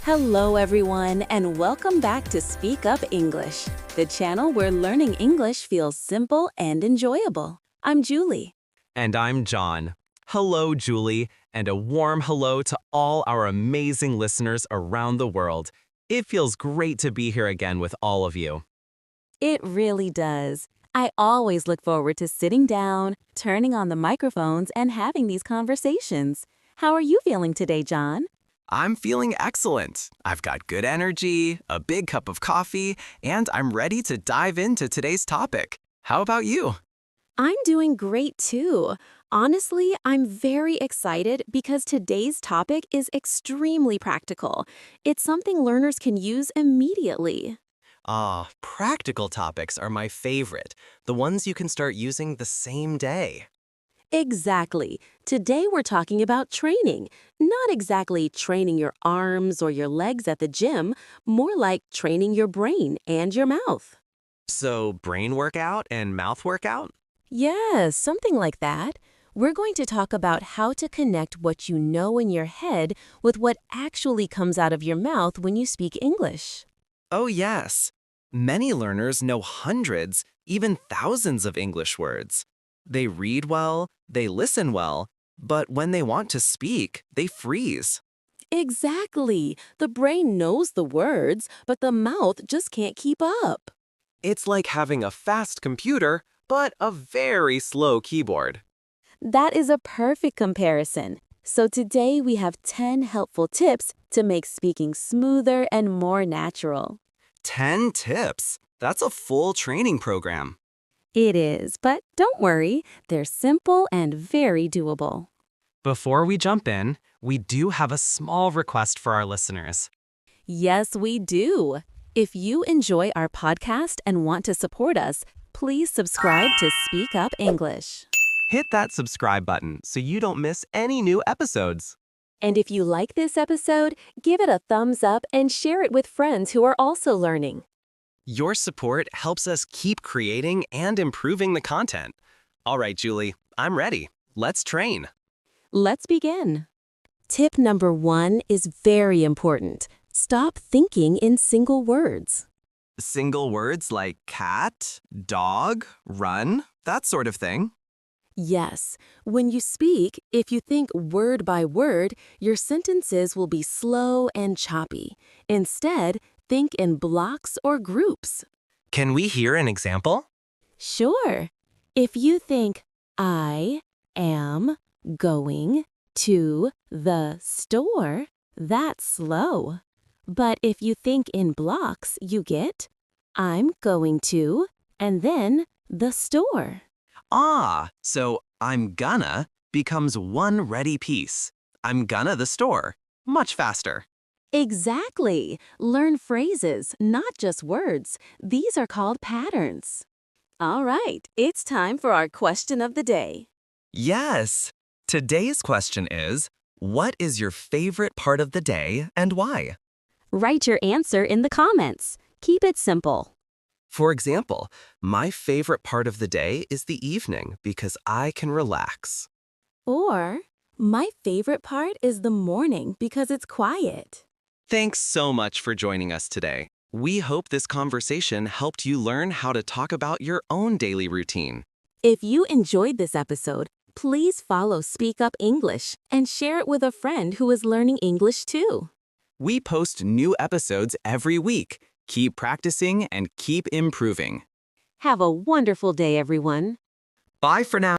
Hello, everyone, and welcome back to Speak Up English, the channel where learning English feels simple and enjoyable. I'm Julie. And I'm John. Hello, Julie, and a warm hello to all our amazing listeners around the world. It feels great to be here again with all of you. It really does. I always look forward to sitting down, turning on the microphones, and having these conversations. How are you feeling today, John? I'm feeling excellent. I've got good energy, a big cup of coffee, and I'm ready to dive into today's topic. How about you? I'm doing great too. Honestly, I'm very excited because today's topic is extremely practical. It's something learners can use immediately. Practical topics are my favorite, the ones you can start using the same day. Exactly. Today we're talking about training. Not exactly training your arms or your legs at the gym, more like training your brain and your mouth. So, brain workout and mouth workout? Yes, something like that. We're going to talk about how to connect what you know in your head with what actually comes out of your mouth when you speak English. Oh, yes. Many learners know hundreds, even thousands of English words. They read well, they listen well, but when they want to speak, they freeze. Exactly. The brain knows the words, but the mouth just can't keep up. It's like having a fast computer, but a very slow keyboard. That is a perfect comparison. So today we have 10 helpful tips to make speaking smoother and more natural. 10 tips? That's a full training program. It is, but don't worry, they're simple and very doable. Before we jump in, we do have a small request for our listeners. Yes, we do. If you enjoy our podcast and want to support us, please subscribe to Speak Up English. Hit that subscribe button so you don't miss any new episodes. And if you like this episode, give it a thumbs up and share it with friends who are also learning. Your support helps us keep creating and improving the content. All right, Julie, I'm ready. Let's train. Let's begin. Tip number 1 is very important. Stop thinking in single words. Single words like cat, dog, run, that sort of thing. Yes, when you speak, if you think word by word, your sentences will be slow and choppy. Instead, think in blocks or groups. Can we hear an example? Sure. If you think, I am going to the store, that's slow. But if you think in blocks, you get, I'm going to, and then the store. So I'm gonna becomes one ready piece. I'm gonna the store. Much faster. Exactly. Learn phrases, not just words. These are called patterns. All right, it's time for our question of the day. Yes. Today's question is, what is your favorite part of the day and why? Write your answer in the comments. Keep it simple. For example, my favorite part of the day is the evening because I can relax. Or, my favorite part is the morning because it's quiet. Thanks so much for joining us today. We hope this conversation helped you learn how to talk about your own daily routine. If you enjoyed this episode, please follow Speak Up English and share it with a friend who is learning English too. We post new episodes every week. Keep practicing and keep improving. Have a wonderful day, everyone. Bye for now.